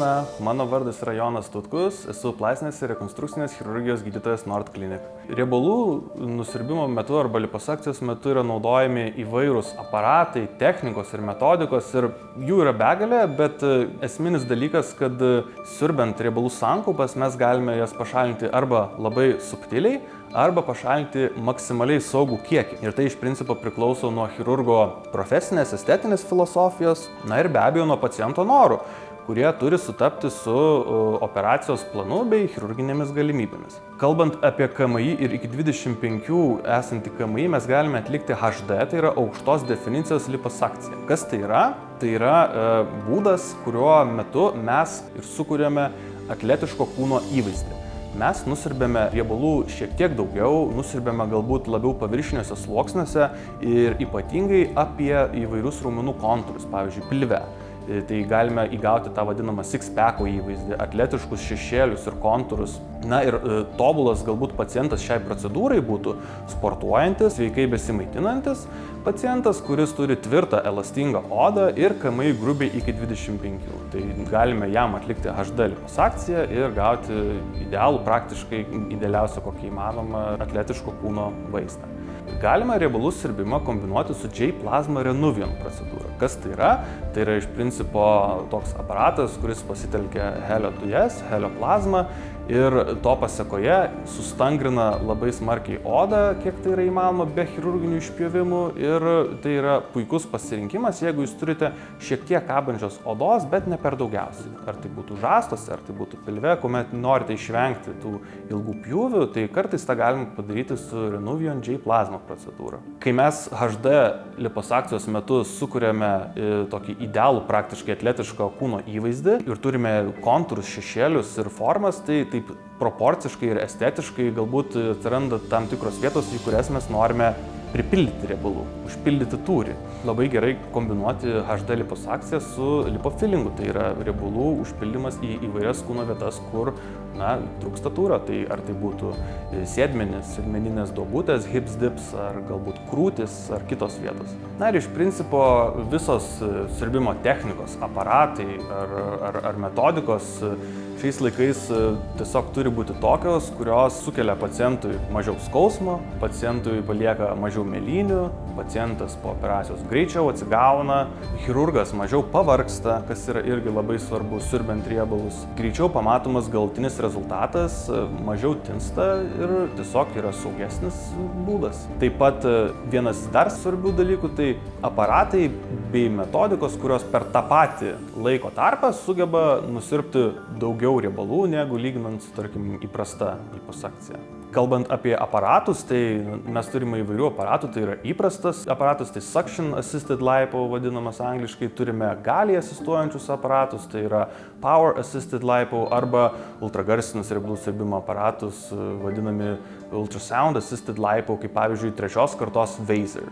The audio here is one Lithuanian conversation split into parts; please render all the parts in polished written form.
diena, mano vardas yra Jonas Tutkus, esu plastinės ir rekonstrukcinės chirurgijos gydytojas Nord Clinic. Riebalų nusiurbimo metu arba liposakcijos metu yra naudojami įvairūs aparatai, technikos ir metodikos ir jų yra begalė, bet esminis dalykas, kad siurbiant riebalų sankaupas mes galime jas pašalinti arba labai subtiliai, arba pašalinti maksimaliai saugų kiekį. Ir tai iš principo priklauso nuo chirurgo profesinės, estetinės filosofijos, na ir be abejo nuo paciento norų, kurie turi sutapti su operacijos planu bei chirurginėmis galimybėmis. Kalbant apie KMI ir iki 25 esantį KMI, mes galime atlikti HD, tai yra aukštos definicijos liposakciją. Kas tai yra? Tai yra būdas, kuriuo metu mes ir sukuriame atletiško kūno įvaizdį. Mes nusiurbėme riebalų šiek tiek daugiau, nusiurbėme galbūt labiau paviršiniuose sluoksniuose ir ypatingai apie įvairius raumenų kontūrus, pavyzdžiui, pilve. Tai galime įgauti tą vadinamą six-packo įvaizdį, atletiškus šešėlius ir kontūrus. Na ir tobulas galbūt pacientas šiai procedūrai būtų sportuojantis, sveikai besimaitinantis pacientas, kuris turi tvirtą elastingą odą ir KMI grubiai iki 25. Tai galime jam atlikti HD liposakciją ir gauti idealų, praktiškai idealiausią kokį įmanomą atletiško kūno vaizdą. Galima riebalų siurbimą kombinuoti su J-Plasma Renuvion procedūra. Kas tai yra? Tai yra iš principo toks aparatas, kuris pasitelkia helio dujas, helio plazmą ir to pasekoje sustangrina labai smarkiai odą, kiek tai yra įmanoma be chirurginių išpjovimų ir tai yra puikus pasirinkimas, jeigu jūs turite šiek tiek kabančios odos, bet ne per daugiausiai. Ar tai būtų žastose, ar tai būtų pilve, kuomet norite išvengti tų ilgų pjūvių, tai kartais tą galime padaryti su Renuvion J-Plasma procedūra. Kai mes HD liposakcijos metu sukuriame tokį idealų, praktiškai atletišką kūno įvaizdį ir turime kontūrus, šešėlius ir formas, tai taip proporciškai ir estetiškai galbūt atsiranda tam tikros vietos, į kurias mes norime pripildyti riebalų, užpildyti tūrį. Labai gerai kombinuoti HD liposakciją su lipofilingu, tai yra riebalų užpildymas į įvairias kūno vietas, kur trūksta tūrio, tai ar tai būtų sėdmenys, sėdmeninės duobutės, hips dips, ar galbūt krūtis, ar kitos vietos. Na ir iš principo visos siurbimo technikos, aparatai ar metodikos šiais laikais tiesiog turi būti tokios, kurios sukelia pacientui mažiau skausmo, pacientui palieka mažiau mėlynių, pacientas po operacijos greičiau atsigauna, chirurgas mažiau pavargsta, kas yra irgi labai svarbu siurbiant riebalus, greičiau pamatomas galutinis rezultatas, mažiau tinsta ir tiesiog yra saugesnis būdas. Taip pat vienas dar svarbių dalykų, tai aparatai bei metodikos, kurios per tą patį laiko tarpą sugeba nusiurbti daugiau riebalų negu lyginant su, tarkim, įprasta liposakcija. Kalbant apie aparatus, tai mes turime įvairių aparatų, tai yra įprastas aparatas, tai suction assisted lipo vadinamas angliškai, turime galiai asistuojančius aparatus, tai yra power assisted lipo arba ultragarsinis riebalų siurbimo aparatus vadinami ultrasound assisted lipo, kaip pavyzdžiui trečios kartos Vaser.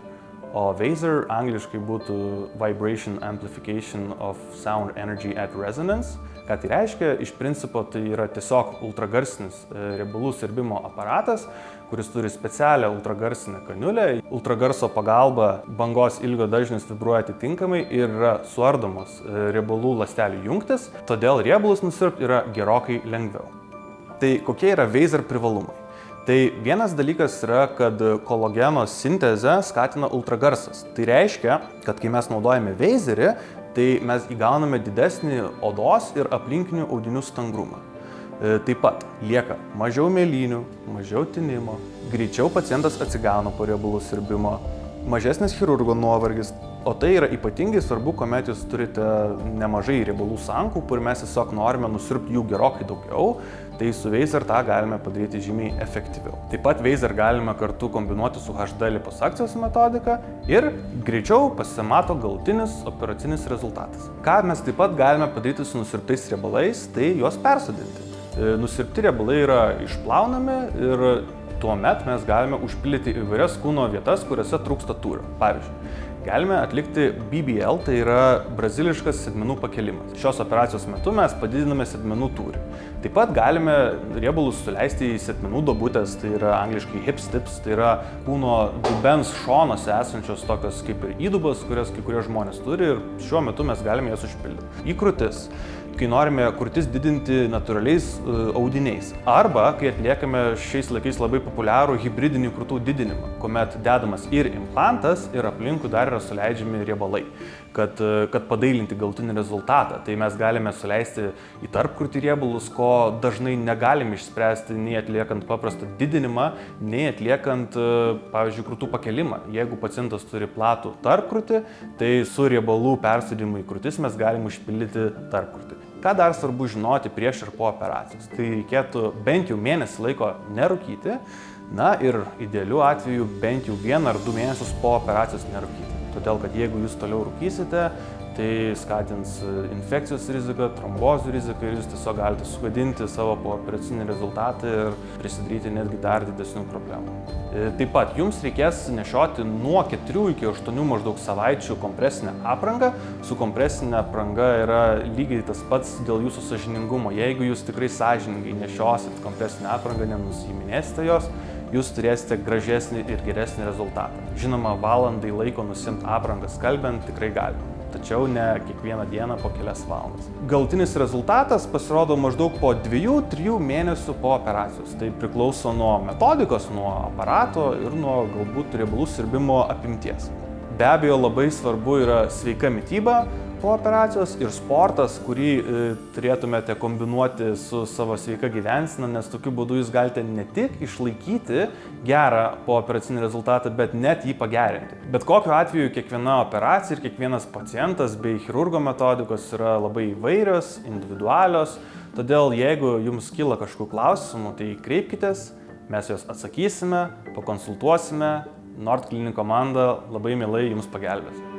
O Vaser angliškai būtų Vibration Amplification of Sound Energy at Resonance. Ką tai reiškia? Iš principo tai yra tiesiog ultragarsinis riebalų siurbimo aparatas, kuris turi specialią ultragarsinę kaniulę. Ultragarso pagalba bangos ilgio dažnis vibruoja atitinkamai ir yra suardomos riebalų ląstelių jungtis, todėl riebalus nusiurbti yra gerokai lengviau. Tai kokie yra Vaser privalumai? Tai vienas dalykas yra, kad kolageno sintezę skatina ultragarsas. Tai reiškia, kad kai mes naudojame Vaserį, tai mes įgauname didesnį odos ir aplinkinių audinių stangrumą. Taip pat lieka mažiau mėlynių, mažiau tinimo, greičiau pacientas atsigauna po riebalų siurbimo, mažesnis chirurgo nuovargis. O tai yra ypatingai svarbu, kuomet jūs turite nemažai riebalų sankaupų ir mes tiesiog norime nusiurbti jų gerokai daugiau, tai su Vaser tą galime padaryti žymiai efektyviau. Taip pat Vaser galime kartu kombinuoti su HD liposakcijos metodika ir greičiau pasimato galutinis operacinis rezultatas. Ką mes taip pat galime padaryti su nusiurbtais riebalais, tai juos persodinti. Nusiurbti riebalai yra išplaunami ir tuomet mes galime užpildyti įvairias kūno vietas, kuriuose trūksta tūrio. Pavyzdžiui, galime atlikti BBL, tai yra braziliškas sėdmenų pakėlimas. Šios operacijos metu mes padidiname sėdmenų tūrį. Taip pat galime riebalus suleisti į sėdmenų duobutes, tai yra angliškai hips dips, tai yra kūno dubens šonuose esančios tokios kaip ir įdubos, kurias kai kurie žmonės turi ir šiuo metu mes galime jas užpildyti. Į krūtis. kai norime krūtis didinti natūraliais audiniais. Arba kai atliekame šiais laikais labai populiarų hibridinį krūtų didinimą, kuomet dedamas ir implantas, ir aplinkui dar yra suleidžiami riebalai. Kad padailinti galutinį rezultatą. Tai mes galime suleisti į tarpkrūtį riebalus, ko dažnai negalime išspręsti nei atliekant paprastą didinimą, nei atliekant, pavyzdžiui, krūtų pakelimą. Jeigu pacientas turi platų tarpkrūtį, tai su riebalų persėdimu į krūtis mes galime užpildyti tarpkrūtį. Ką dar svarbu žinoti prieš ir po operacijos? Tai reikėtų bent jau mėnesį laiko nerūkyti, na ir idealiu atveju bent jau 1 ar 2 mėnesius po operacijos nerūkyti. Todėl, kad jeigu jūs toliau rūkysite, tai skatins infekcijos riziką, trombozių riziką ir jūs tiesiog galite sugadinti savo pooperacinį rezultatą ir prisidaryti netgi dar didesnių problemų. Taip pat jums reikės nešioti nuo 4 iki 8 maždaug savaičių kompresinę aprangą. Su kompresinė apranga yra lygiai tas pats dėl jūsų sąžiningumo. Jeigu jūs tikrai sąžiningai nešiosit kompresinę aprangą, nenusiiminėsite jos, jūs turėsite gražesnį ir geresnį rezultatą. Žinoma, valandai laiko nusiimti aprangą skalbiant tikrai galima, tačiau ne kiekvieną dieną po kelias valandas. Galutinis rezultatas pasirodo maždaug po 2-3 mėnesių po operacijos. Tai priklauso nuo metodikos, nuo aparato ir nuo galbūt riebalų siurbimo apimties. Be abejo, labai svarbu yra sveika mityba po operacijos ir sportas, kurį turėtumėte kombinuoti su savo sveika gyvensena, nes tokiu būdu jūs galite ne tik išlaikyti gerą pooperacinį rezultatą, bet net jį pagerinti. Bet kokiu atveju kiekviena operacija ir kiekvienas pacientas bei chirurgo metodikos yra labai įvairios, individualios, todėl jeigu jums kyla kažkokių klausimų, tai kreipkitės, mes juos atsakysime, pakonsultuosime, Nord Clinic komanda labai mielai jums pagelbės.